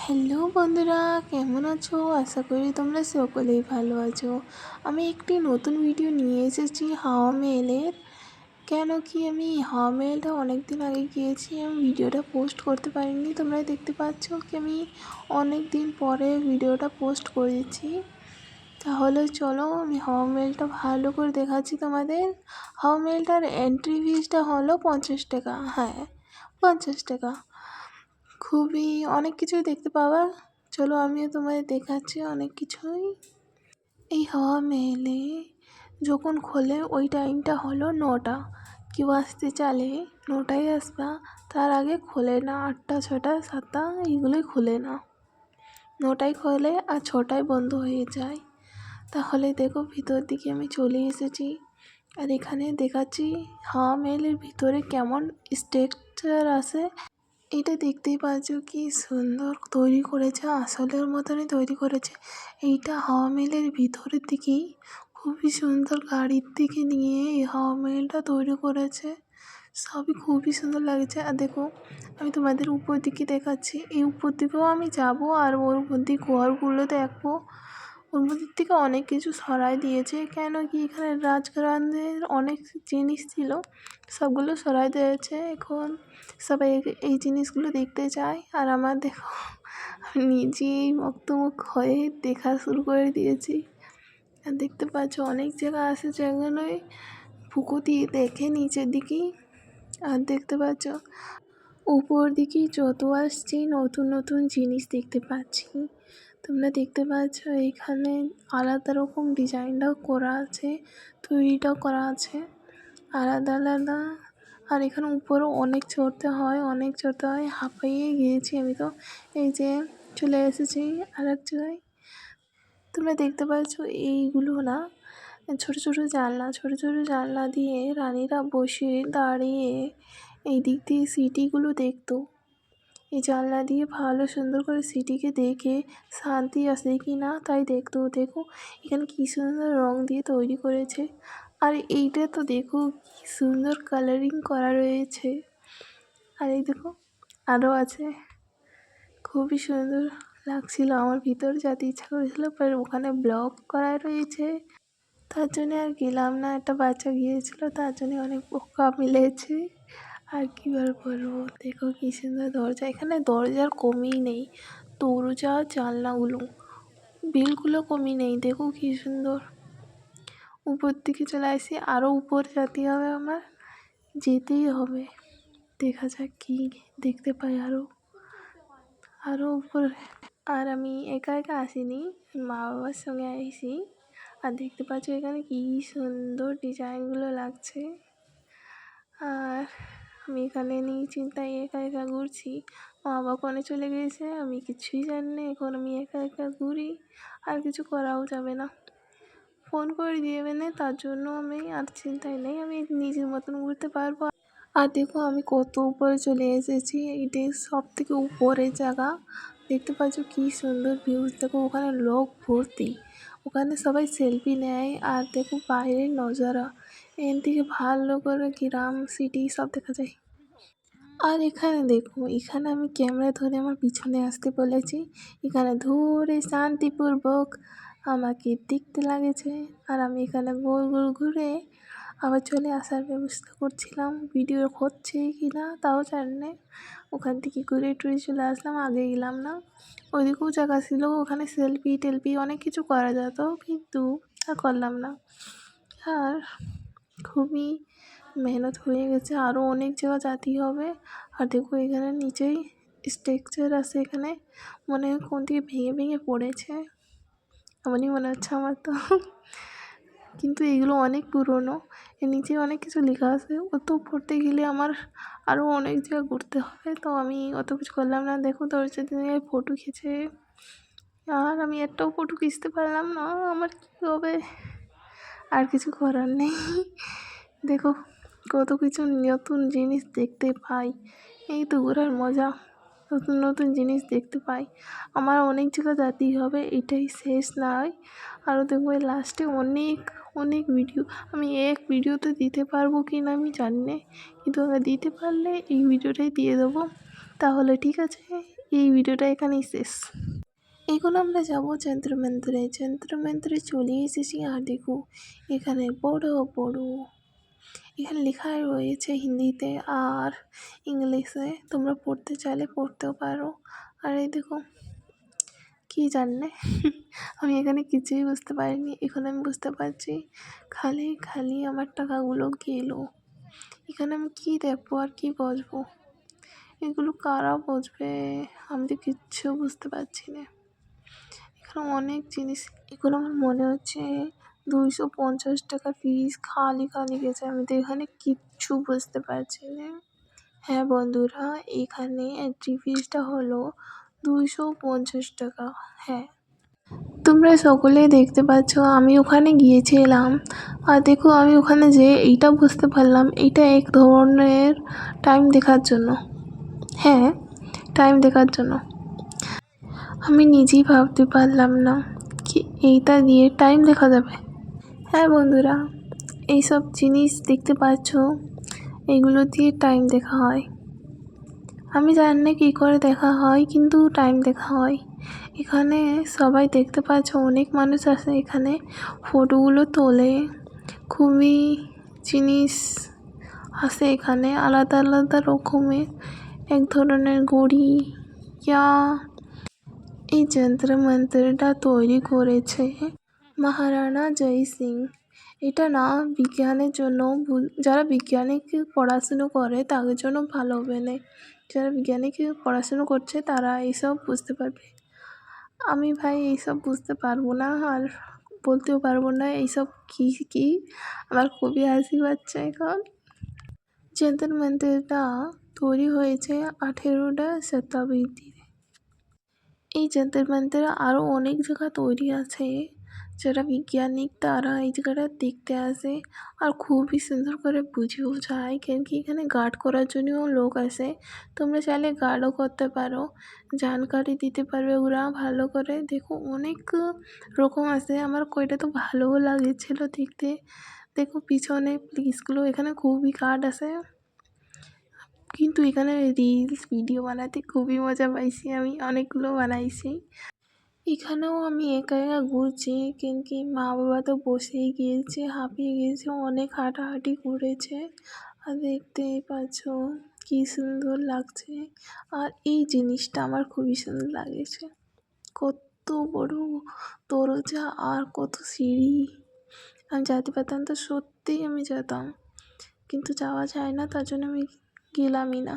Hello বন্ধুরা, কেমন আছো? আশা করি তোমরা সকলেই ভালো আছো। আমি একটি নতুন ভিডিও নিয়ে এসেছি হাওয়া মেলের। কেন কি আমি হাওয়া মেলটা অনেক দিন আগে গিয়েছি, আমি ভিডিওটা পোস্ট করতে পারিনি। তোমরা দেখতে পাচ্ছ কি আমি অনেক দিন পরে ভিডিওটা পোস্ট করেছি। তাহলে চলো আমি হাওয়া মেলটা ভালো করে দেখাচ্ছি তোমাদের। হাওয়া মেলটার এন্ট্রি ফিসটা হলো 50 টাকা। হ্যাঁ, 50 টাকা। খুবই অনেক কিছুই দেখতে পাবা। চলো আমিও তোমাদের দেখাচ্ছি অনেক কিছুই। এই হাওয়া মেলে যখন খোলে ওই টাইমটা হলো 9টা। কেউ আসতে চাইলে 9টায় আসবা, তার আগে খোলে না। 8টা, 6টা, 7টা এইগুলোই খোলে না। 9টায় খোলে আর 6টায় বন্ধ হয়ে যায়। তাহলে দেখো ভিতর দিকে আমি চলে এসেছি, আর এখানে দেখাচ্ছি হাওয়া মেলের ভিতরে কেমন স্ট্রাকচার আছে। এটা দেখতেই পাচ্ছ কি সুন্দর তৈরি করেছে, আসলের মতনই তৈরি করেছে। এইটা হাওয়া মেলের ভিতরের দিকেই খুবই সুন্দর গাড়ির দিকে নিয়ে এই হাওয়া মেলটা তৈরি করেছে। সবই খুবই সুন্দর লাগছে। আর দেখো আমি তোমাদের উপর দিকে দেখাচ্ছি, এই উপর দিকেও আমি যাব আর ওর উপর দিকে ঘরগুলো দেখবো। ওর মধ্যে থেকে অনেক কিছু সরাই দিয়েছে, কেন কি এখানে রাজগ্রামের অনেক জিনিস ছিল, সবগুলো সরাই দিয়েছে। এখন সবাই এই জিনিসগুলো দেখতে চায়, আর আমার দেখো আমি নিজেই মক্তমুখ হয়ে দেখা শুরু করে দিয়েছি। আর দেখতে পাচ্ছ অনেক জায়গা আছে যেগুলোয় পুকুর দিয়ে দেখে নিচের দিকেই। আর দেখতে পাচ্ছ উপর দিকে যত আসছি নতুন নতুন জিনিস দেখতে পাচ্ছি। তোমরা দেখতে পাচ্ছ এখানে আলাদা রকম ডিজাইনটাও করা আছে, তৈরিটাও করা আছে আলাদা আলাদা। আর এখানে উপরেও অনেক চড়তে হয়, হাঁপিয়ে গিয়েছি আমি তো। এই যে চলে এসেছি আর এক জায়গায়। তোমরা দেখতে পাচ্ছ এইগুলো না ছোটো ছোটো জানলা দিয়ে রানীরা বসে দাঁড়িয়ে এই দিক দিয়ে সিটিগুলো দেখতো। এই জানলা দিয়ে ভালো সুন্দর করে সিটিকে দেখে শান্তি আসে কি না তাই দেখতো। দেখো এখানে কী সুন্দর রং দিয়ে তৈরি করেছে, আর এইটা তো দেখো কী সুন্দর কালারিং করা রয়েছে। আর এই দেখো আরও আছে, খুবই সুন্দর লাগছিল। আমার ভিতর যেতে ইচ্ছা করেছিল, পরে ওখানে ব্লগ করা রয়েছে, তার জন্যে আর গেলাম না। একটা বাচ্চা গিয়েছিলো, তার জন্যে অনেক বোকা মিলেছে। আর কী বার বলবো, দেখো কী সুন্দর দরজা। এখানে দরজার কমই নেই, দরজা জানলাগুলো বিলগুলো কমই নেই। দেখো কী সুন্দর। উপর দিকে চলে আসি, আরও উপর যেতে হবে, আমার যেতেই হবে। দেখা যাক কী দেখতে পাই আরও উপরে। আর আমি একা একা আসিনি, মা বাবার সঙ্গে আইসি। আর দেখতে পাচ্ছ এখানে কী সুন্দর ডিজাইনগুলো লাগছে। আর আমি এখানে নিয়ে চিন্তায় একা একা ঘুরছি। মা বাবা কোণে চলে গিয়েছে, আমি কিছুই জানি না। এখন আমি একা একা ঘুরি, আর কিছু করাও যাবে না, ফোন করে দিয়েবে না, তার জন্য আমি আর চিন্তায় নেই, আমি নিজের মতন ঘুরতে পারবো। আর দেখো আমি কত উপরে চলে এসেছি, এটাই সব থেকে উপরের জায়গা। দেখতে পাচ্ছ কী সুন্দর ভিউজ। দেখো ওখানে লোক ভর্তি, ওখানে সবাই সেলফি নেয়। আর দেখো বাইরের নজারা, এখান থেকে ভালো করে গ্রাম সিটি সব দেখা যায়। আর এখানে দেখো, এখানে আমি ক্যামেরা ধরে আমার পিছনে আসতে বলেছি, এখানে ধরে শান্তিপূর্বক আমাকে দেখতে লাগেছে। আর আমি এখানে গোল গোল ঘুরে আবার চলে আসার ব্যবস্থা করছিলাম। ভিডিও হচ্ছে কি না তাও জানি না। ওখান থেকে ঘুরে টুরে চলে আসলাম, আগে গেলাম না। ওইদিকেও জায়গা ছিল, ওখানে সেলফি টেলফি অনেক কিছু করা যেত, কিন্তু আর করলাম না। আর খুবই মেহনত হয়ে গেছে, আরও অনেক জায়গা যেতেই হবে। আর দেখো এখানে নিচেই স্ট্রাকচার আছে, এখানে মনে হয় কোন থেকে ভেঙে ভেঙে পড়েছে, এমনই মনে হচ্ছে আমার তো। কিন্তু এগুলো অনেক পুরনো, এর নিচে অনেক কিছু লেখা আছে। অত পড়তে গেলে আমার আরও অনেক জায়গা ঘুরতে হবে, তো আমি অত কিছু করলাম না। দেখো দরজা দিয়ে ফটো খিঁচে, আর আমি একটাও ফটো খিঁচতে পারলাম না, আমার কী হবে, আর কিছু করার নেই। দেখো কত কিছু নতুন জিনিস দেখতে পাই, এই তো ঘোরার মজা, নতুন নতুন জিনিস দেখতে পাই। আমার অনেক জায়গা যেতেই হবে, এটাই শেষ নয়। আরও দেখবো লাস্টে অনেক অনেক ভিডিও, আমি এক ভিডিওতে দিতে পারবো কি না আমি জানি না, কিন্তু আমি দিতে পারলে এই ভিডিওটাই দিয়ে দেবো। তাহলে ঠিক আছে, এই ভিডিওটা এখানেই শেষ। এখন আমরা যাবো যন্ত্র মন্ত্রে। যন্ত্র মন্ত্রে চলে এসেছি আর দেখো এখানে বড় বড় এখানে লেখা রয়েছে হিন্দিতে আর ইংলিশে, তোমরা পড়তে চাইলে পড়তেও পারো। আর এই দেখো কী জানলে আমি এখানে কিছুই বুঝতে পারিনি, এখন আমি বুঝতে পারছি। খালি খালি আমার টাকাগুলো গেল। এখানে আমি কী দেখবো আর কী বুঝবো, এগুলো কারা বুঝবে? আমি তো কিচ্ছু বুঝতে পারছি না। এখানে অনেক জিনিস, এগুলো আমার মনে হচ্ছে 250 টাকা ফিস খালি খালি গেছে, আমি তো এখানে কিচ্ছু বুঝতে পারছি না। হ্যাঁ বন্ধুরা, এখানে এন্ট্রি ফিসটা হলো 250 টাকা। হ্যাঁ, তোমরা সকলে দেখতে পাচ্ছ আমি ওখানে গিয়েছিলাম। আর দেখো আমি ওখানে যে এইটা বুঝতে পারলাম, এইটা এক ধরনের টাইম দেখার জন্য। হ্যাঁ, টাইম দেখার জন্য। আমি নিজেই ভাবতে পারলাম না কি এইটা দিয়ে টাইম দেখা যাবে। হ্যাঁ বন্ধুরা, এইসব জিনিস দেখতে পাচ্ছ, এগুলো দিয়ে টাইম দেখা হয়। আমি জানি না কী করে দেখা হয়, কিন্তু টাইম দেখা হয়। এখানে সবাই দেখতে পাচ্ছ অনেক মানুষ আসে এখানে ফটোগুলো তোলে। খুবই জিনিস আসে এখানে আলাদা আলাদা রকমের, এক ধরনের ঘড়ি ইয়া। এই যন্ত্র মন্ত্রটা তৈরি করেছে মহারানা জয় সিং। এটা না বিজ্ঞানের জন্য, যারা বিজ্ঞানিক পড়াশুনো করে তাদের জন্য ভালো হবে না। যারা বিজ্ঞানিক পড়াশুনো করছে তারা এইসব বুঝতে পারবে। আমি ভাই এইসব বুঝতে পারবো না আর বলতেও পারবো না এইসব কী কী। আমার খুবই হাসি পাচ্ছে এখন। যন্ত্র মন্ত্রটা তৈরি হয়েছে 18টা শতাব্দীতে। এই যন্ত্র মন্ত্র আরও অনেক জায়গা তৈরি আছে, যারা বিজ্ঞানিক তারা এই জায়গাটা দেখতে আসে আর খুবই সুন্দর করে বুঝেও যায়, কেন কি এখানে গার্ড করার জন্যও লোক আসে। তোমরা চাইলে গার্ডও করতে পারো, জানকারি দিতে পারবে ওরা ভালো করে। দেখো অনেক রকম আছে, আমার কয়টা তো ভালোও লাগেছিলো দেখতে। দেখো পিছনে পুলিশগুলো, এখানে খুবই গার্ড আছে। কিন্তু এখানে রিলস ভিডিও বানাতে খুবই মজা পাইছি, আমি অনেকগুলো বানাইছি। এখানেও আমি একা একা ঘুরছি, কিন্তু মা বাবা তো বসেই গিয়েছে, হাঁপিয়ে গিয়েছে, অনেক হাঁটাহাঁটি করেছে। আর দেখতেই পাচ্ছ কী সুন্দর লাগছে। আর এই জিনিসটা আমার খুবই সুন্দর লাগেছে, কত বড় দরজা আর কত সিঁড়ি। আমি যেতে পারতাম তো সত্যিই আমি যেতাম, কিন্তু যাওয়া যায় না, তার জন্য আমি গেলামই না।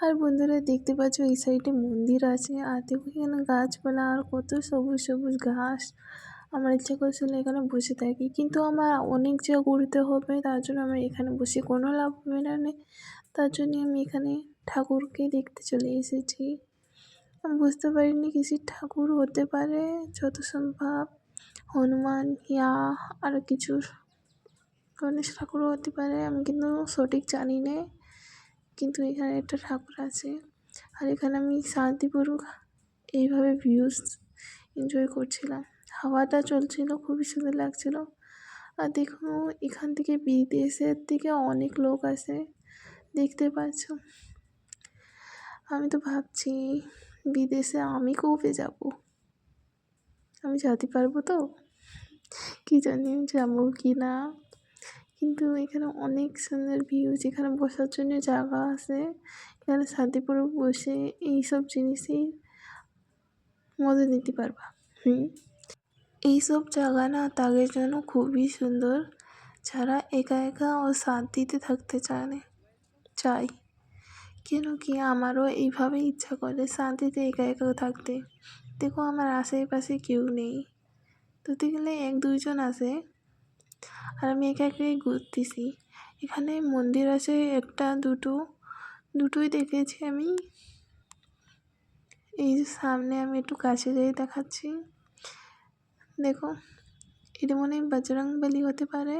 আর বন্ধুরা দেখতে পাচ্ছ এই সাইডে মন্দির আছে, আর দেখো এখানে গাছপালা আর কত সবুজ সবুজ ঘাস। আমার ইচ্ছা করছিল এখানে বসে থাকি, কিন্তু আমার অনেক জায়গা ঘুরতে হবে, তার জন্য আমার এখানে বসে কোনো লাভ হবে না। তার জন্য আমি এখানে ঠাকুরকে দেখতে চলে এসেছি। আমি বুঝতে পারিনি কিসের ঠাকুর হতে পারে, যত সম্ভব হনুমান ইয়া আর কিছুর, গণেশ ঠাকুরও হতে পারে, আমি কিন্তু সঠিক জানি না। কিন্তু এখানে একটা ঠাকুর আছে। আর এখানে আমি শান্তিপূর্বক এইভাবে ভিউজ এনজয় করছিলাম, হাওয়াটা চলছিল, খুবই সুন্দর লাগছিল। আর দেখো এখান থেকে বিদেশের থেকে অনেক লোক আসে, দেখতে পাচ্ছ। আমি তো ভাবছি বিদেশে আমি কবে যাব, আমি যেতে পারবো তো, কি জানি যাবো কি না। কিন্তু এখানে অনেক সুন্দর ভিউজ, এখানে বসার জন্য জায়গা আছে, এখানে শান্তিপূর্বক বসে এইসব জিনিসই মজা নিতে পারবা। এইসব জায়গা না তাদের জন্য খুবই সুন্দর, যারা একা একা ও শান্তিতে থাকতে চায়। কেন কি আমারও এইভাবে ইচ্ছা করে শান্তিতে একা একা থাকতে। দেখো আমার আশেপাশে কেউ নেই, ধরতে গেলে 1-2 জন আছে, আর আমি একা একাই ঘুরতেছি। এখানে মন্দির আছে একটা দুটোই দেখেছি আমি। এই যে সামনে আমি একটু কাছে যাই দেখাচ্ছি, দেখো এটা মনে হয় বজরংবলী হতে পারে।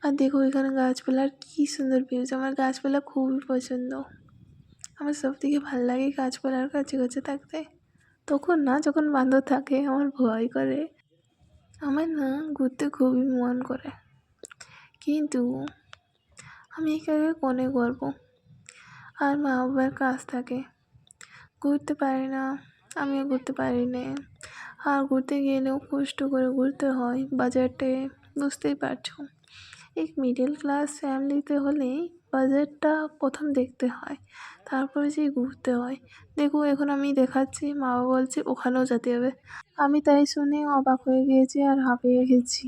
আর দেখো এখানে গাছপালার কী সুন্দর ভিউজ, আমার গাছপালা খুবই পছন্দ। আমার সব থেকে ভালো লাগে গাছপালার কাছে কাছে থাকতে। তখন না, যখন বান্দর থাকে আমার ভয় করে। আমার না ঘুরতে খুবই মন করে, কিন্তু আমি একা একা কোনে করবো, আর মা বাবার কাজ থাকে, ঘুরতে পারি না, আমিও ঘুরতে পারি না। আর ঘুরতে গেলেও কষ্ট করে ঘুরতে হয়, বাজেটে বুঝতেই পারছো। এক মিডল ক্লাস ফ্যামিলিতে হলে বাজেটটা প্রথম দেখতে হয়, তারপরে যেই ঘুরতে হয়। দেখো এখন আমি দেখাচ্ছি, মা বাবা বলছে ওখানেও যেতে হবে। আমি তাই শুনে অবাক হয়ে গিয়েছি আর হাঁপিয়ে গেছি।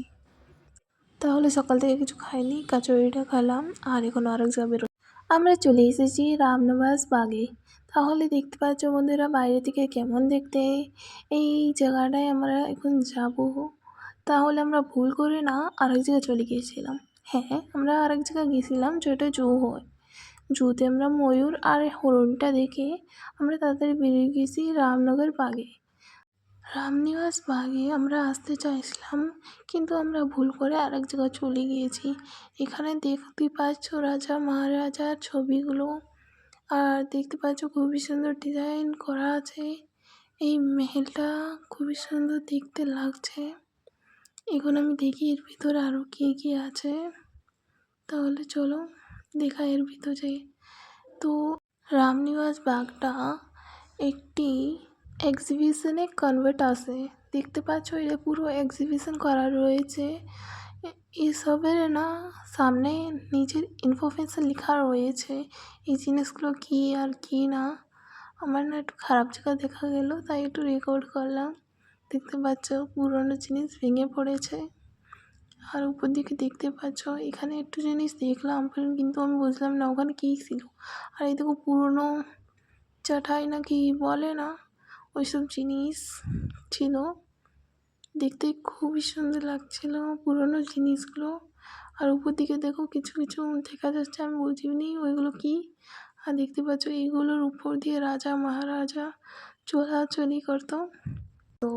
তাহলে সকাল থেকে কিছু খাইনি, কচুরিটা খেলাম আর এখন আরেক জায়গায় বেরো। আমরা চলে এসেছি রামনিবাস বাগে। তাহলে দেখতে পাচ্ছ বন্ধুরা বাইরে থেকে কেমন দেখতে। এই জায়গাটায় আমরা এখন যাব। তাহলে আমরা ভুল করে না আরেক জায়গায় চলে গিয়েছিলাম। হ্যাঁ, আমরা আরেক জায়গায় গেছিলাম যেটা জু হয়। জুতে আমরা ময়ূর আর হরিণটা দেখে আমরা তাড়াতাড়ি বেরিয়ে গেছি রামনগর বাগে। রামনিবাস বাগে আমরা আসতে চাইছিলাম, কিন্তু আমরা ভুল করে আরেক জায়গায় চলে গিয়েছি। এখানে দেখতে পাচ্ছ রাজা মহারাজার ছবিগুলো, আর দেখতে পাচ্ছ খুবই সুন্দর ডিজাইন করা আছে। এই মেহেলটা খুবই সুন্দর দেখতে লাগছে। এখন আমি দেখি এর ভিতরে আরও কী কী আছে। তাহলে চলো দেখা এর ভিতরে। তো রামনিবাস বাগটা একটি এক্সিবিশনে কনভার্ট আছে। দেখতে পাচ্ছ এটা পুরো এক্সিবিশন করা রয়েছে। এসবের না সামনে নিজের ইনফরমেশান লেখা রয়েছে, এই জিনিসগুলো কী আর কী না। আমার না একটু খারাপ জায়গা দেখা গেল, তাই একটু রেকর্ড করলাম। দেখতে পাচ্ছ পুরনো জিনিস ভেঙে পড়েছে। আর উপর দিকে দেখতে পাচ্ছ এখানে একটু জিনিস দেখলাম, কিন্তু আমি বুঝলাম না ওখানে কী ছিল। আর এই দেখো পুরনো চাটাই না কি বলে না, ওইসব জিনিস ছিল। দেখতে খুবই সুন্দর লাগছিল পুরনো জিনিসগুলো। আর উপর দিকে দেখো কিছু কিছু দেখা যাচ্ছে, আমি বুঝিনি ওইগুলো কি। আর দেখতে পাচ্ছ এইগুলোর উপর দিয়ে রাজা মহারাজা চলাচলি করতো। তো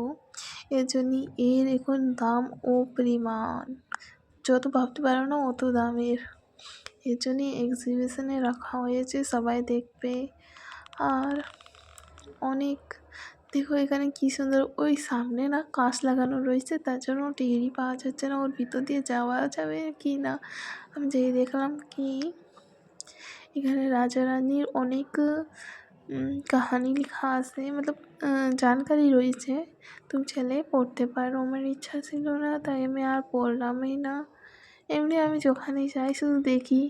এর জন্যই এর এখন দাম ও পরিমাণ যত ভাবতে পারো না অত দামের। এর জন্যই এক্সিবিশনে রাখা হয়েছে, সবাই দেখবে। আর অনেক দেখো এখানে কী সুন্দর, ওই সামনে না কাঁচ লাগানো রয়েছে, তার জন্য টেরই পাওয়া যাচ্ছে না ওর ভিতর দিয়ে যাওয়া যাবে কি না। আমি যেই দেখলাম কি এখানে রাজা রানীর অনেক কাহানি লেখা আছে, মতলব জানকারি রয়েছে। তুমি চাইলে পড়তে পারো। আমার ইচ্ছা ছিল না তাই আমি আর পড়লামই না। এমনি আমি যখনই যাই শুধু দেখি,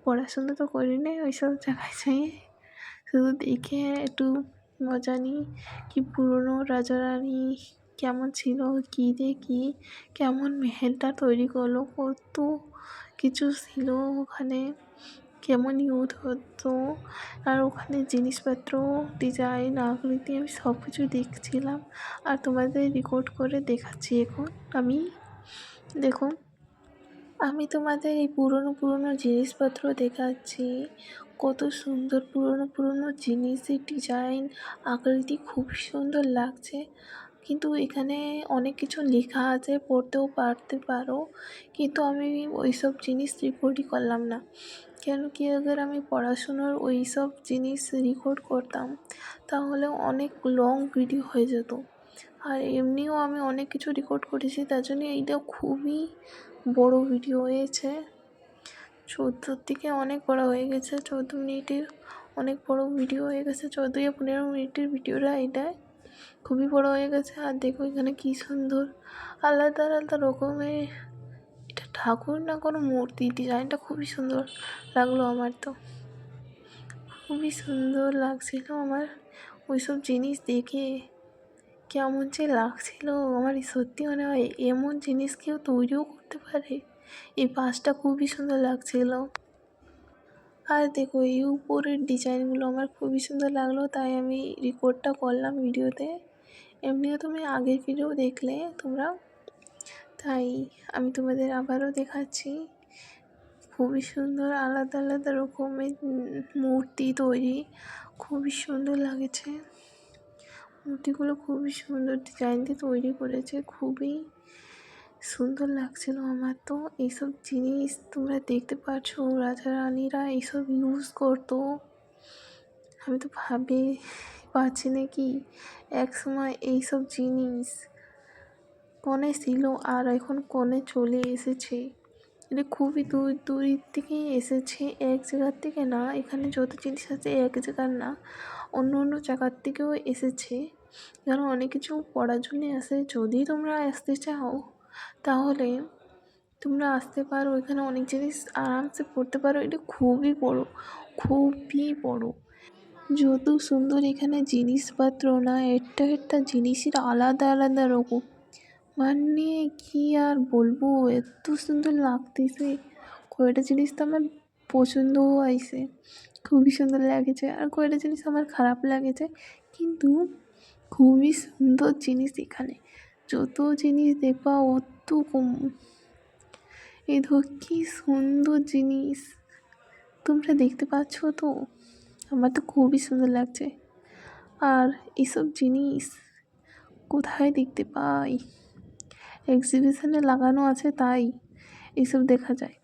পড়াশোনা তো করি না, ওইসব জায়গায় যাই শুধু দেখে একটু মজা নিই। কি পুরনো রাজা রানী কেমন ছিল, কী দিয়ে কী কেমন মেহেলটা তৈরি করলো, কত কিছু ছিল ওখানে, কেমন ইউজ হতো। আর ওখানে জিনিসপত্র ডিজাইন আকৃতি আমি সব কিছু দেখছিলাম আর তোমাদের রেকর্ড করে দেখাচ্ছি এখন আমি। দেখুন আমি তোমাদের এই পুরনো পুরনো জিনিসপত্র দেখাচ্ছি, কত সুন্দর পুরনো পুরনো জিনিসের ডিজাইন আকৃতি খুব সুন্দর লাগছে। কিন্তু এখানে অনেক কিছু লেখা আছে, পড়তেও পারতে পারো, কিন্তু আমি ওইসব জিনিস রেকর্ডই করলাম না। কেন কি আগে আমি পড়াশুনোর ওই সব জিনিস রেকর্ড করতাম তাহলে অনেক লং ভিডিও হয়ে যেত। আর এমনিও আমি অনেক কিছু রেকর্ড করেছি, তার জন্য এইটা খুবই বড় ভিডিও হয়েছে। 14 থেকে অনেক বড় হয়ে গেছে, 14 মিনিটের অনেক বড় ভিডিও হয়ে গেছে। 14 या 15 মিনিটের ভিডিওটা এটা খুবই বড় হয়ে গেছে। আর দেখো এখানে কী সুন্দর আলাদা আলাদা রকমের, এটা ঠাকুর না কোনো মূর্তি, ডিজাইনটা খুবই সুন্দর লাগলো আমার, তো খুবই সুন্দর লাগছিল আমার ওইসব জিনিস দেখে। কেমন যে লাগছিল আমার, সত্যি মনে হয় এমন জিনিস কেউ তৈরিও করতে পারে। এই পাশটা খুবই সুন্দর লাগছিল। আর দেখো এই উপরের ডিজাইনগুলো আমার খুবই সুন্দর লাগলো, তাই আমি রেকর্ডটা করলাম ভিডিওতে। এমনিও তুমি আগের ভিডিও দেখলে তোমরা, তাই আমি তোমাদের আবারও দেখাচ্ছি। খুবই সুন্দর আলাদা আলাদা রকমের মূর্তি তৈরি, খুবই সুন্দর লাগছে। মূর্তিগুলো খুবই সুন্দর ডিজাইন দিয়ে তৈরি করেছে, খুবই সুন্দর লাগছিল আমার। তো এইসব জিনিস তোমরা দেখতে পাচ্ছ রাজা রানীরা এইসব ইউজ করতো। আমি তো ভাবে পাচ্ছি না কি এক সময় এইসব জিনিস কোণে ছিল আর এখন কোণে চলে এসেছে। এটা খুবই দূর দূর থেকেই এসেছে, এক জায়গার থেকে না। এখানে যত জিনিস আছে এক জায়গার না, অন্য অন্য জায়গার থেকেও এসেছে, যেন অনেক কিছু পড়ার জন্যে আসে। যদি তোমরা আসতে চাও তাহলে তোমরা আসতে পারো, এখানে অনেক জিনিস আরামসে পড়তে পারো। এটা খুবই বড়, খুবই বড়। যত সুন্দর এখানে জিনিসপত্র না, একটা একটা জিনিসের আলাদা আলাদা রকম, মানে কি আর বলবো, এত সুন্দর লাগতেছে। কয়টা জিনিস তো আমার পছন্দও হয়েছে, খুবই সুন্দর লাগেছে, আর কয়টা জিনিস আমার খারাপ লাগেছে, কিন্তু খুবই সুন্দর জিনিস এখানে। যত জিনিস দেখবা অত কম। এই ধর কি সুন্দর জিনিস, তোমরা দেখতে পাচ্ছ তো? আমার তো খুবই সুন্দর লাগছে। আর এসব জিনিস কোথায় দেখতে পাই? এক্সিবিশনে লাগানো আছে, তাই এসব দেখা যায়।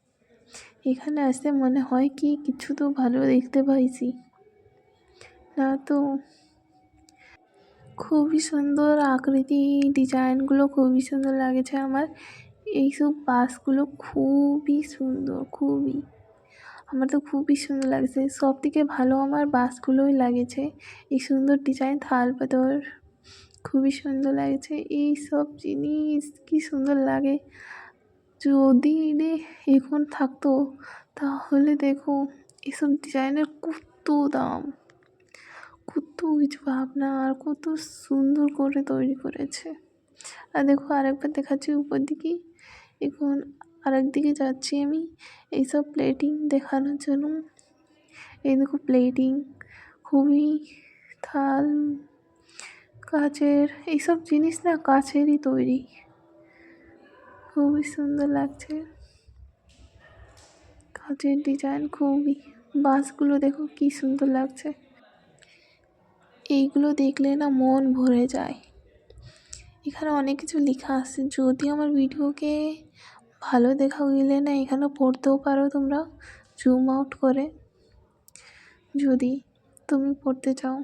এখানে আসতে মনে হয় কি কিছু তো ভালো দেখতে পাইছি না তো। খুবই সুন্দর আকৃতি, ডিজাইনগুলো খুবই সুন্দর লাগেছে আমার। এইসব বাসগুলো খুবই সুন্দর, খুবই, আমার তো খুবই সুন্দর লাগছে। সব থেকে ভালো আমার বাসগুলোই লাগেছে, এই সুন্দর ডিজাইন, থাল পাথর খুবই সুন্দর লাগছে। এই সব জিনিস কি সুন্দর লাগে। যদি এখন থাকতো তাহলে দেখো এসব ডিজাইনের কত দাম, কত কিছু ভাবনা, আর কত সুন্দর করে তৈরি করেছে। আর দেখো আরেকবার দেখাচ্ছি উপর দিকে, এখন আরেক দিকে যাচ্ছি আমি এইসব প্লেটিং দেখানোর জন্য। এই দেখো প্লেটিং, খুবই থাল কাচের, এইসব জিনিস না কাচেরই তৈরি, খুবই সুন্দর লাগছে। কাচের ডিজাইন খুবই, বাসগুলো দেখো কি সুন্দর লাগছে। এইগুলো দেখলে না মন ভরে যায়। এখানে অনেক কিছু লেখা আছে, যদি আমার ভিডিওকে ভালো দেখা গেলে না এখানে পড়তেও পারো তোমরা, জুম আউট করে, যদি তুমি পড়তে চাও।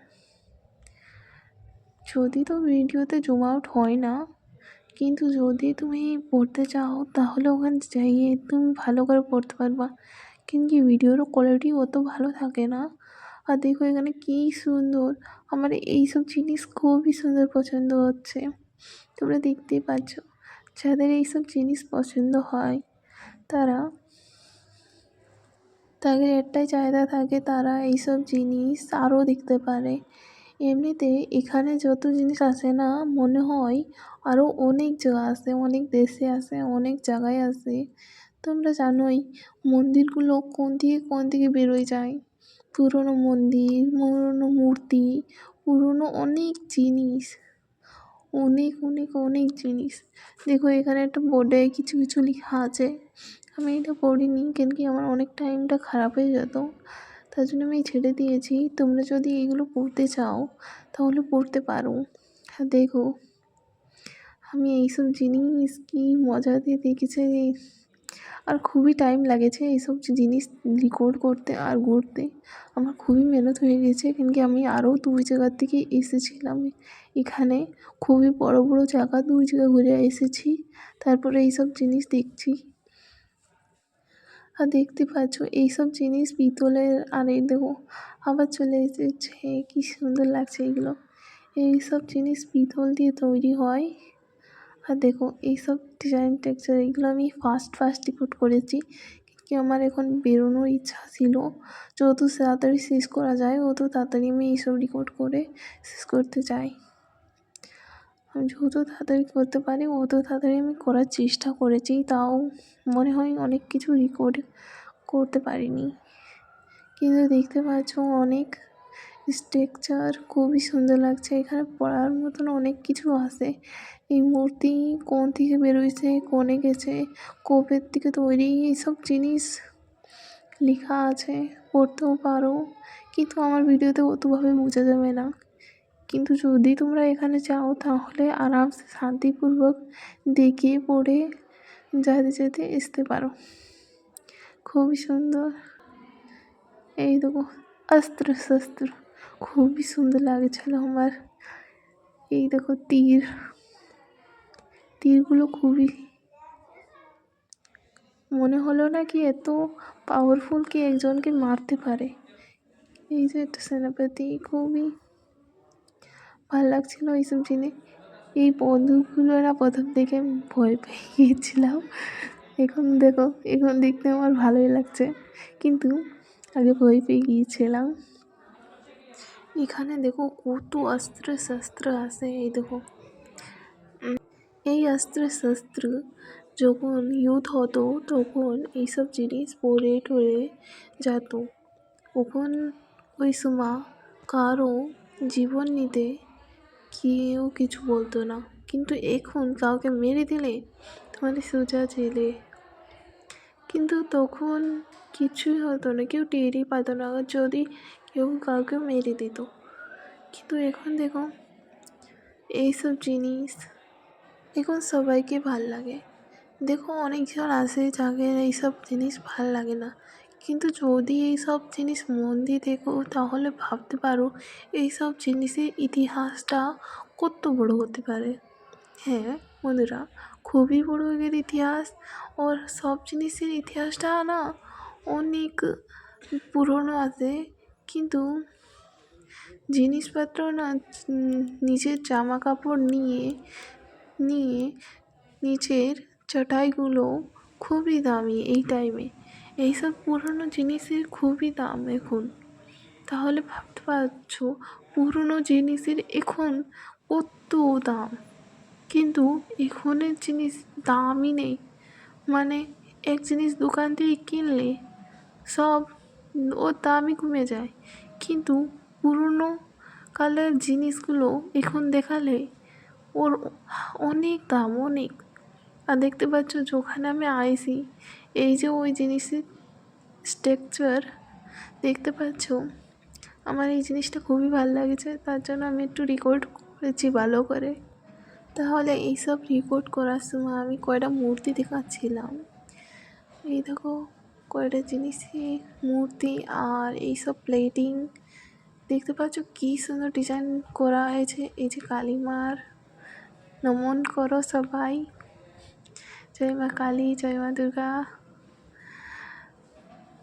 যদি তো ভিডিওতে জুম আউট হয় না, কিন্তু যদি তুমি পড়তে চাও তাহলে ওখানে যাইয়ে তুমি ভালো করে পড়তে পারবা, কিন্তু ভিডিওর কোয়ালিটি অত ভালো থাকে না। আর দেখো এখানে কী সুন্দর, আমার এইসব জিনিস খুবই সুন্দর পছন্দ হচ্ছে। তোমরা দেখতেই পাচ্ছ, যাদের এইসব জিনিস পছন্দ হয় তারা, তাদের একটাই চাহিদা থাকে, তারা এইসব জিনিস আরও দেখতে পারে। এমনিতে এখানে যত জিনিস আসে না, মনে হয় আরও অনেক জায়গা আছে, অনেক দেশে আছে, অনেক জায়গায় আছে। তোমরা জানোই মন্দিরগুলো কোন দিকে বেরোয় যায়, পুরনো মন্দির, পুরনো মূর্তি, পুরনো অনেক জিনিস, অনেক অনেক অনেক জিনিস। দেখো এখানে একটা বোর্ডে কিছু কিছু লেখা আছে, আমি এটা পড়িনি, কেন কি আমার অনেক টাইমটা খারাপ হয়ে যেত, তার জন্য আমি ছেড়ে দিয়েছি। তোমরা যদি এগুলো পড়তে চাও তাহলে পড়তে পারো। আর দেখো আমি এইসব জিনিস কি মজা দিয়ে দেখেছি, আর খুবই টাইম লাগেছে এইসব জিনিস রেকর্ড করতে আর ঘুরতে। আমার খুবই মেহনত হয়ে গেছে, কেন কি আমি আরও 2 জায়গার থেকে এসেছিলাম এখানে, খুবই বড় বড় জায়গা 2 জায়গা ঘুরে এসেছি, তারপরে এইসব জিনিস দেখছি। আর দেখতে পাচ্ছ এইসব জিনিস পিতলের, আর এই দেখো আবার চলে এসেছে, কি সুন্দর লাগছে এগুলো। এইসব জিনিস পিতল দিয়ে তৈরি হয়। আর দেখো এইসব ডিজাইন টেক্সচার, এগুলো আমি ফার্স্ট রেকর্ড করেছি, কি আমার এখন বেরোনোর ইচ্ছা ছিল। যত তাড়াতাড়ি শেষ করা যায় অত তাড়াতাড়ি আমি এইসব রেকর্ড করে শেষ করতে চাই। আমি যত তাড়াতাড়ি করতে পারি অত তাড়াতাড়ি আমি করার চেষ্টা করেছি, তাও মনে হয় অনেক কিছু রেকর্ড করতে পারিনি। কিন্তু দেখতে পাচ্ছ অনেক স্ট্রাকচার খুবই সুন্দর লাগছে, এখানে পড়ার মতন অনেক কিছু আছে। এই মূর্তি কোন থেকে বেরোইছে, কোনে গেছে, কবের থেকে তৈরি, এইসব জিনিস লেখা আছে, পড়তেও পারো, কিন্তু আমার ভিডিওতে অতভাবে বোঝা যাবে না। কিন্তু যদি তোমরা এখানে যাও তাহলে আরামসে শান্তিপূর্বক দেখে পড়ে যেতে আসতে পারো। খুবই সুন্দর। এই দেখো অস্ত্র শস্ত্র খুবই সুন্দর লাগছিল আমার। এই দেখো তীরগুলো খুবই, মনে হলো না কি এত পাওয়ারফুল কি একজনকে মারতে পারে। এই যে একটা সেনাপতি, খুবই ভালো লাগছিলো এইসব জিনিস। এই বন্দুকগুলোরা প্রথম দেখে আমি ভয় পেয়ে গিয়েছিলাম। এখন দেখো, এখন দেখতে আমার ভালোই লাগছে, কিন্তু আগে ভয় পেয়ে গিয়েছিলাম। এখানে দেখো কত অস্ত্র শস্ত্র আছে, এই দেখো। এই অস্ত্র শস্ত্র যখন ইউথ হতো তখন এইসব জিনিস পরে টরে যেত। তখন ওই সময় কারো জীবন নিতে কেউ কিছু বলতো না, কিন্তু এখন কাউকে মেরে দিলে তোমাদের সোজা জেলে। কিন্তু তখন কিছুই হতো না, কেউ টেরই পেতো না যদি কেউ কাউকে মেরে দিত। কিন্তু এখন দেখো এইসব জিনিস এখন সবাইকে ভাল লাগে। দেখো অনেকজন আছে যাদের এইসব জিনিস ভাল লাগে না, কিন্তু যদি এইসব জিনিস মন দিয়ে দেখো তাহলে ভাবতে পারো এইসব জিনিসের ইতিহাসটা কত বড় হতে পারে। হ্যাঁ বন্ধুরা, খুবই বড় এর ইতিহাস। ওর সব জিনিসের ইতিহাসটা না অনেক পুরনো আছে, কিন্তু জিনিসপত্র না নিজের জামা কাপড় নিয়ে নিয়ে নিচের চটাইগুলো খুবই দামি এই টাইমে। এইসব পুরনো জিনিসের খুবই দাম এখন। তাহলে ভাবতে পারছো পুরনো জিনিসের এখন কত দাম, কিন্তু এখনের জিনিস দামই নেই। মানে এক জিনিস দোকান থেকে কিনলে সব ওর দামই কমে যায়, কিন্তু পুরনো কালের জিনিসগুলো এখন দেখালে ওর অনেক দাম, অনেক। আর দেখতে পাচ্ছ যেখানে আমি আইছি, এই যে ওই জিনিসের স্ট্রাকচার দেখতে পাচ্ছ, আমার এই জিনিসটা খুবই ভালো লাগছে, তার জন্য আমি একটু রেকর্ড করেছি ভালো করে। তাহলে এইসব রেকর্ড করার সময় আমি কয়টা মূর্তি দেখাচ্ছিলাম, এই দেখো কয়টা জিনিসই মূর্তি আর এইসব প্লেটিং দেখতে পাচ্ছ কী সুন্দর ডিজাইন করা হয়েছে। এই যে কালী মার নমন করো সবাই, জয় মা কালী, জয় মা দুর্গা।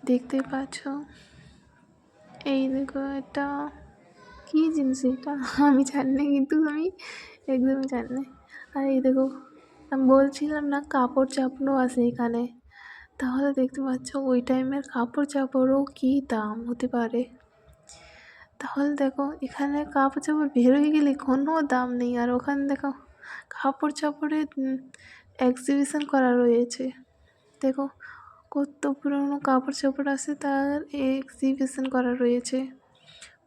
দেখতে পাচ্ছ এই দেখো এটা কী জিনিস, এটা আমি জানি না, কিন্তু আমি একদমই জানি না। আর এই দেখো আমি বলছিলাম না কাপড় চাপড়ও আছে এখানে, তাহলে দেখতে পাচ্ছ ওই টাইমের কাপড় চাপড়ও কী দাম হতে পারে। তাহলে দেখো এখানে কাপড় চাপড় বেরোয় গেলে কোনো দাম নেই, আর ওখানে দেখো কাপড় চাপড়ের এক্সিবিশন করা রয়েছে। দেখো কত পুরনো কাপড় চাপড় আছে, তার এক্সিবিশন করা রয়েছে।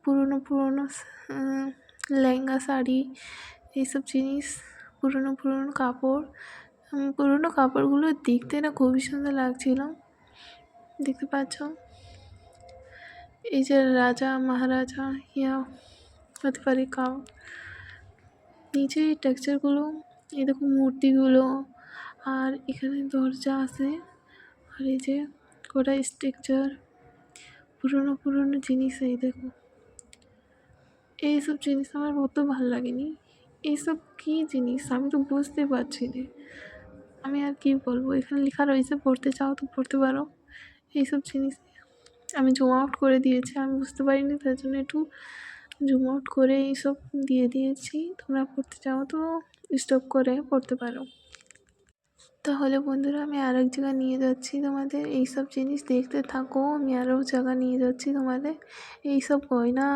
পুরনো পুরনো লেহেঙ্গা শাড়ি এইসব জিনিস, পুরনো পুরনো কাপড়। পুরনো কাপড়গুলো দেখতে না খুবই সুন্দর লাগছিল। দেখতে পাচ্ছ এই যে রাজা মহারাজা ইয়া হতে পারে কাউ, নিচে এই টেক্সচারগুলো, এই দেখো মূর্তিগুলো, আর এখানে দরজা আছে, আর এই যে কটা স্ট্রাকচার পুরনো পুরনো জিনিস। এই দেখো এইসব জিনিস আমার অত ভালো লাগেনি। এইসব কী জিনিস আমি তো বুঝতে পারছি না, আমি আর কি বলবো। এখানে লেখা রয়েছে পড়তে চাও তো পড়তে পারো। এইসব জিনিস আমি জুম আউট করে দিয়েছি, আমি বুঝতে পারিনি, তার জন্য একটু জুম আউট করে এইসব দিয়ে দিয়েছি। তোমরা পড়তে চাও তো স্টপ করে পড়তে পারো। তাহলে বন্ধুরা আমি আর এক জায়গায় নিয়ে যাচ্ছি তোমাদের, এইসব জিনিস দেখতে থাকো, আমি আরও জায়গা নিয়ে যাচ্ছি তোমাদের। এইসব গয়না,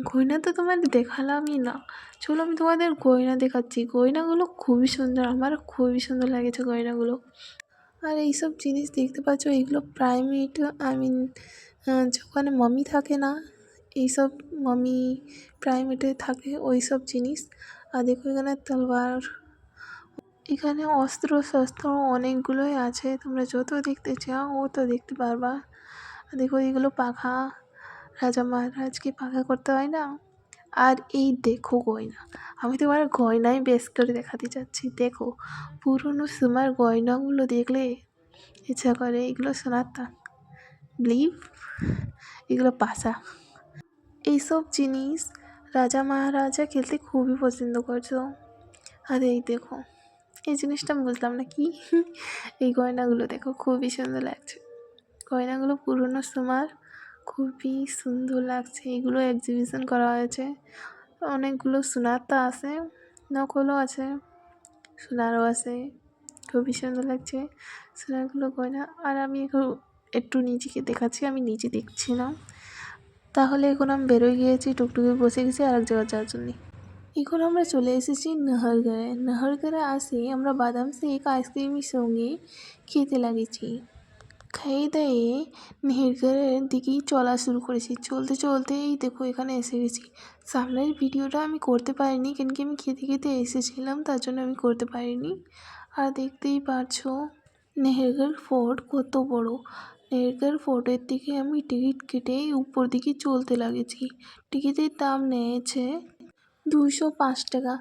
গয়না তো তোমাদের দেখালামই না, চলো আমি তোমাদের গয়না দেখাচ্ছি। গয়নাগুলো খুবই সুন্দর, আমার খুবই সুন্দর লেগেছে গয়নাগুলো। আর এইসব জিনিস দেখতে পাচ্ছ, এইগুলো প্রাইমেট, আই মিন যেখানে মামি থাকে না, এইসব মামি প্রাইমেটে থাকে ওই সব জিনিস। আর দেখো এখানে তলোয়ার, এখানে অস্ত্র শস্ত্র অনেকগুলোই আছে, তোমরা যত দেখতে চাও ও তো দেখতে পারবা। দেখো এগুলো পাখা, রাজা মহারাজকে পাখা করতে হয় না। আর এই দেখো গয়না, আমি তোমার গয়নাই বেশ করে দেখাতে চাচ্ছি। দেখো পুরনো সময়ের গয়নাগুলো দেখলে ইচ্ছা করে এগুলো সোনার তাক, ব্লিভ, এগুলো পাশা। এইসব জিনিস রাজা মহারাজা খেলতে খুবই পছন্দ করছো। আর এই দেখো এই জিনিসটা আমি বুঝলাম না কি, এই গয়নাগুলো দেখো খুবই সুন্দর লাগছে। গয়নাগুলো পুরনো সময়ের খুবই সুন্দর লাগছে। এগুলো এক্সিবিশন করা হয়েছে। অনেকগুলো সোনারটা আছে, নকলও আছে, সোনারও আছে। খুবই সুন্দর লাগছে সোনারগুলো গয়না। আর আমি এখন একটু নিজেকে দেখাচ্ছি, আমি নিজে দেখছিলাম। তাহলে এখন আমি বেরোয় গিয়েছি, টুকটুকি বসে গেছি আর এক জায়গায় যাওয়ার জন্যে। এখন আমরা চলে এসেছি নাহারগড়ে। নাহারগড়ে আসে আমরা বাদাম শেক আইসক্রিমের সঙ্গে খেতে লাগেছি। খেয়ে দেয়ে নাহারগড়ের দিকেই চলা শুরু করেছি। চলতে চলতে এই দেখো এখানে এসে গেছি। সামনের ভিডিওটা আমি করতে পারিনি, কেন কি আমি খেতে খেতে এসেছিলাম, তার জন্য আমি করতে পারিনি। আর দেখতেই পারছো নাহারগড় ফোর্ট কত বড়। নাহারগড় ফোর্টের দিকে আমি টিকিট কেটে উপর দিকে চলতে লাগেছি। টিকিটের দাম নিয়েছে 205 টাকা।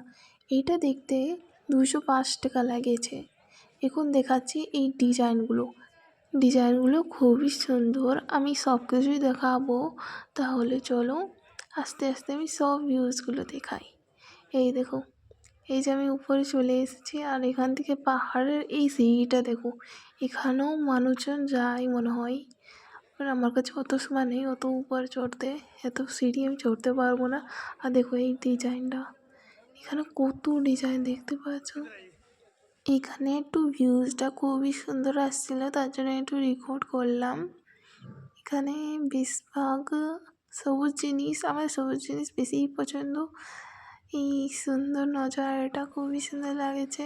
এইটা দেখতে 205 টাকা লেগেছে। এখন দেখাচ্ছি এই ডিজাইনগুলো খুবই সুন্দর। আমি সব কিছুই দেখাবো, তাহলে চলো আস্তে আস্তে আমি সব ভিউজগুলো দেখাই। এই দেখো, এই যে আমি উপরে চলে এসেছি আর এখান থেকে পাহাড়ের এই সিঁড়িটা দেখো। এখানেও মানুষজন যায় মনে হয়, আর আমার কাছে অত সময় নেই অত উপরে চড়তে, এত সিঁড়ি আমি চড়তে পারবো না। আর দেখো এই ডিজাইনটা, এখানে কত ডিজাইন দেখতে পাচ্ছ। এখানে একটু ভিউজটা খুবই সুন্দর আসছিল, তার জন্য একটু রেকর্ড করলাম। এখানে বেশিরভাগ সবুজ জিনিস, আমার সবুজ জিনিস বেশি পছন্দ। এই সুন্দর নজারাটা খুবই সুন্দর লাগেছে।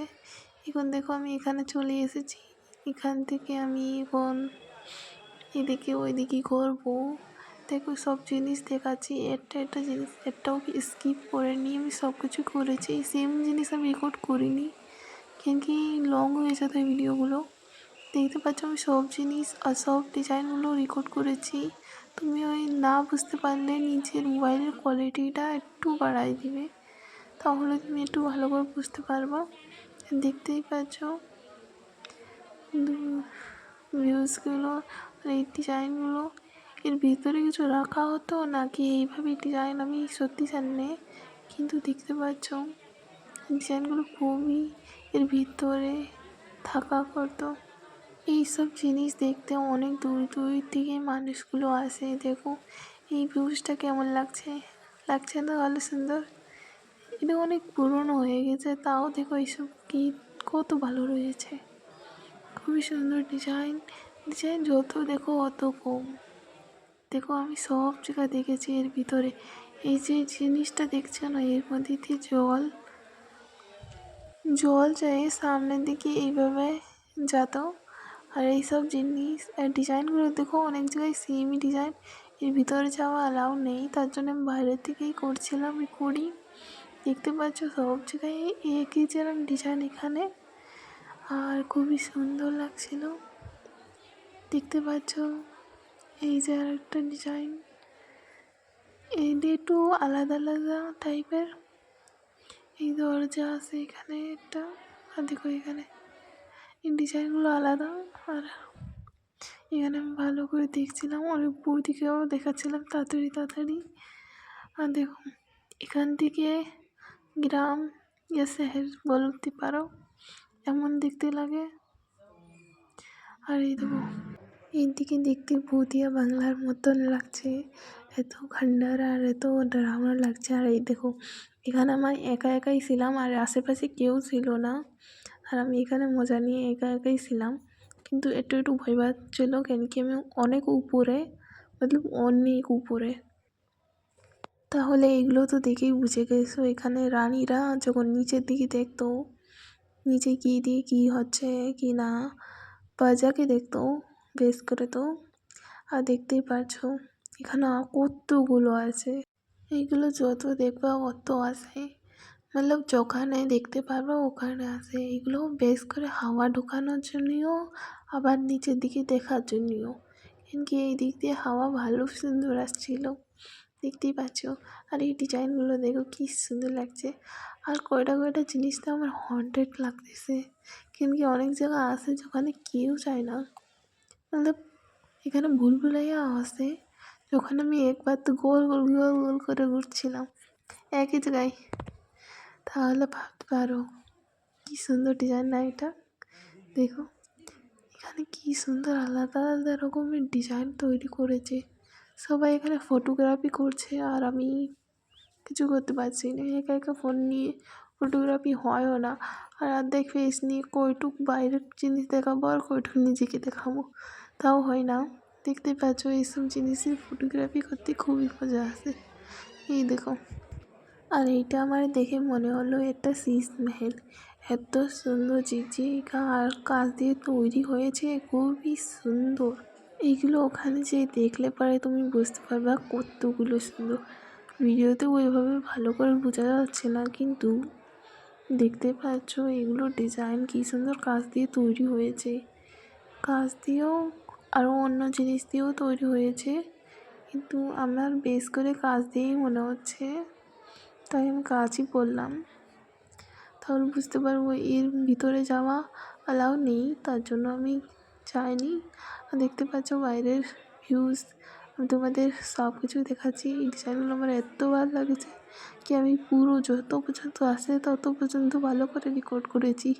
এখন দেখো আমি এখানে চলে এসেছি। এখান থেকে আমি এখন এদিকে ওইদিকে করবো। দেখো সব জিনিস দেখাচ্ছি, একটা জিনিস একটাও স্কিপ করে নিয়ে আমি সব কিছু করেছি। সেম জিনিস আমি রেকর্ড করিনি, কেন কি লং হয়ে যেত ভিডিওগুলো। দেখতে পাচ্ছ আমি সব জিনিস আর সব ডিজাইনগুলো রেকর্ড করেছি। তুমি ওই না বুঝতে পারলে নিজের মোবাইলের কোয়ালিটিটা একটু বাড়াই দিবে, তাহলে তুমি একটু ভালো করে বুঝতে পারবা। দেখতেই পাচ্ছ ভিউজগুলো আর এই ডিজাইনগুলো। এর ভিতরে কিছু রাখা হতো নাকি এইভাবে ডিজাইন আমি সত্যি জানি না, কিন্তু দেখতে পাচ্ছ ডিজাইনগুলো খুবই এর ভিতরে থাকা করতো। এইসব জিনিস দেখতে অনেক দূর দূর থেকে মানুষগুলো আসে। দেখো এই ভিউজটা কেমন লাগছে, লাগছে না ভালো সুন্দর। এটা অনেক পুরনো হয়ে গেছে, তাও দেখো এইসব কি কত ভালো রয়েছে। খুবই সুন্দর ডিজাইন যত দেখো অত কম। দেখো আমি সব জায়গায় দেখেছি এর ভিতরে। এই যে জিনিসটা দেখছো না, এর মধ্যে দিয়ে জল যায় সামনের দিকে এইভাবে যেত। আর এইসব জিনিস ডিজাইনগুলো দেখো অনেক জায়গায় সেমই ডিজাইন, এর ভিতরে যাওয়া অ্যালাউ নেই, তার জন্য আমি বাইরের থেকেই করছিলাম করি। দেখতে পাচ্ছ সব জায়গায় একই যেরকম ডিজাইন এখানে, আর খুবই সুন্দর লাগছিল। দেখতে পাচ্ছ এই যে আর একটা ডিজাইন, এইটা একটু আলাদা আলাদা টাইপের। এই দরজা আছে এখানে একটা, আর দেখো এখানে এই ডিজাইনগুলো আলাদা। আর এখানে আমি ভালো করে দেখছিলাম, আর উপর দিকেও দেখাচ্ছিলাম তাড়াতাড়ি। আর দেখো এখান থেকে গ্রাম ইয়া শহর বলতে পারো, এমন দেখতে লাগে। আর এই দেখো এইদিকে দেখতে ভূতিয়া বাংলার মতন লাগছে, এত খান্ডার আর এত ডরাবনা লাগছে। আর এই দেখো এখানে আমার একাই ছিলাম আর আশেপাশে কেউ ছিল না, আর আমি এখানে মজা নিয়ে একাই ছিলাম। কিন্তু একটু ভয় পাচ্ছিলো, কেন কি আমি অনেক উপরে, অনেক উপরে। তাহলে এগুলো তো দেখেই বুঝে গেছো এখানে রানীরা যখন নিচের দিকে দেখতো, নিচে কী দিয়ে কী হচ্ছে কি না, প্রজাকে দেখতো বেশ করে। তো আর দেখতেই পারছো এখানে কতগুলো আছে, এইগুলো যত দেখবা অত আসে, মতলব যেখানে দেখতে পারবা ওখানে আসে। এগুলো বেশ করে হাওয়া ঢোকানোর জন্যও, আবার নিচের দিকে দেখার জন্যও, কিন্তু এই দিক দিয়ে হাওয়া ভালো সুন্দর আসছিল, দেখতেই পাচ্ছ। আর এই ডিজাইনগুলো দেখো কি সুন্দর লাগছে। আর কয়টা জিনিস তো আমার হন্টেড লাগতেছে, কিন্তু অনেক জায়গা আছে যেখানে কেউ যায় না, মতলব এখানে ভুলভুলাইয়া আছে, যখন আমি একবার তো গোল করে ঘুরছিলাম একই জায়গায়। তাহলে ভাবতে পারো কি সুন্দর ডিজাইন না এটা। দেখো এখানে কি সুন্দর আলাদা আলাদা রকমের ডিজাইন তৈরি করেছে, সবাই এখানে ফটোগ্রাফি করছে আর আমি কিছু করতে পারছি না, একা একা ফোন নিয়ে ফটোগ্রাফি হয়ও না। আর অর্ধেক ফেস নিয়ে কইটুক বাইরের জিনিস দেখাবো আর কইটুক নিজেকে দেখাবো, তাও হয় না। দেখতে পাচ্ছ এইসব জিনিসের ফটোগ্রাফি করতে খুবই মজা আসে। এই দেখো, আর এইটা আমার দেখে মনে হলো এটা শীষ মেহেল, এত সুন্দর ঝিকঝিকা আর কাঁচ দিয়ে তৈরি হয়েছে, খুবই সুন্দর। এইগুলো ওখানে যেয়ে দেখলে পরে তুমি বুঝতে পারবে কতগুলো সুন্দর। ভিডিওতে ওইভাবে ভালো করে বোঝা যাচ্ছে না, কিন্তু দেখতে পাচ্ছ এগুলো ডিজাইন কী সুন্দর কাঁচ দিয়ে তৈরি হয়েছে। কাঁচ দিয়েও আরও অন্য জিনিস দিয়েও তৈরি হয়েছে, কিন্তু আমার বেশ করে কাঁচ দিয়েই মনে হচ্ছে, তাই আমি কাঁচই পরলাম। তাহলে বুঝতে পারবো এর ভিতরে যাওয়া অ্যালাউ নেই, তার জন্য আমি যাইনি। আর দেখতে পাচ্ছ বাইরের ভিউজ, আমি তোমাদের সব কিছু দেখাচ্ছি। এই ডিজাইনগুলো আমার এত ভালো লাগছে কি আমি পুরো যত পর্যন্ত আসে তত পর্যন্ত ভালো করে রেকর্ড করেছি।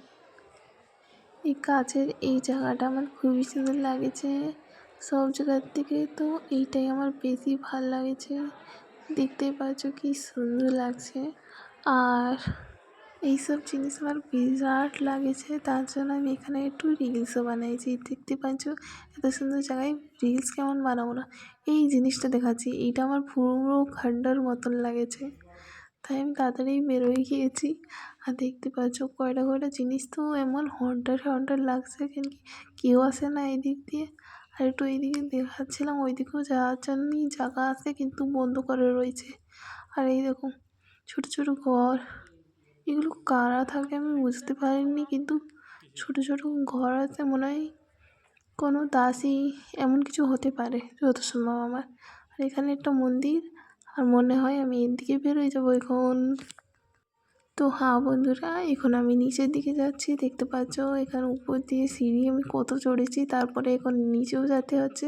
এই কাছের এই জায়গাটা আমার খুবই সুন্দর লাগেছে সব জায়গার থেকে, তো এইটাই আমার বেশি ভালো লাগেছে। দেখতেই পাচ্ছ কি সুন্দর লাগছে। আর এইসব জিনিস আমার বিরাট লাগেছে, তার জন্য আমি এখানে একটু রিলসও বানাইছি। দেখতে পাচ্ছ এত সুন্দর জায়গায় রিলস কেমন বানাবো না, এই জিনিসটা দেখাচ্ছি। এইটা আমার পুরো খান্ডার মতন লাগেছে, তাই আমি তাড়াতাড়ি বেরোয় গিয়েছি। আর দেখতে পাচ্ছ কয়টা কয়টা জিনিস তো এমন হন্টার হন্টার লাগছে, কেন কি কেউ আসে না এদিক দিয়ে। আর একটু এইদিকে দেখাচ্ছিলাম, ওইদিকেও যাওয়ার জন্যই জায়গা আছে কিন্তু বন্ধ করে রয়েছে। আর এই দেখো ছোটো ছোটো ঘর, এগুলো কারা থাকে আমি বুঝতে পারিনি, কিন্তু ছোটো ছোটো ঘর আছে, মনে হয় কোনো দাসী এমন কিছু হতে পারে যত সম্ভব আমার। আর এখানে একটা মন্দির, আর মনে হয় আমি এর দিকে বেরোয় যাবো এখন। তো হ্যাঁ বন্ধুরা, এখন আমি নিচের দিকে যাচ্ছি। দেখতে পাচ্ছ এখানে উপর দিয়ে সিঁড়ি আমি কত চড়েছি, তারপরে এখন নিচেও যেতে হচ্ছে।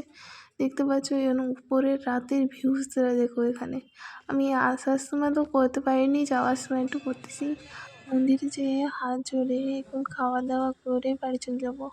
দেখতে পাচ্ছ এখানে উপরের রাতের ভিউজটা দেখো। এখানে আমি আসার সময় তো করতে পারিনি, যাওয়ার সময় একটু করতেছি। মন্দিরে যেয়ে হাত জোড়ে এখন খাওয়া দাওয়া করে বাড়ি চলে যাবো।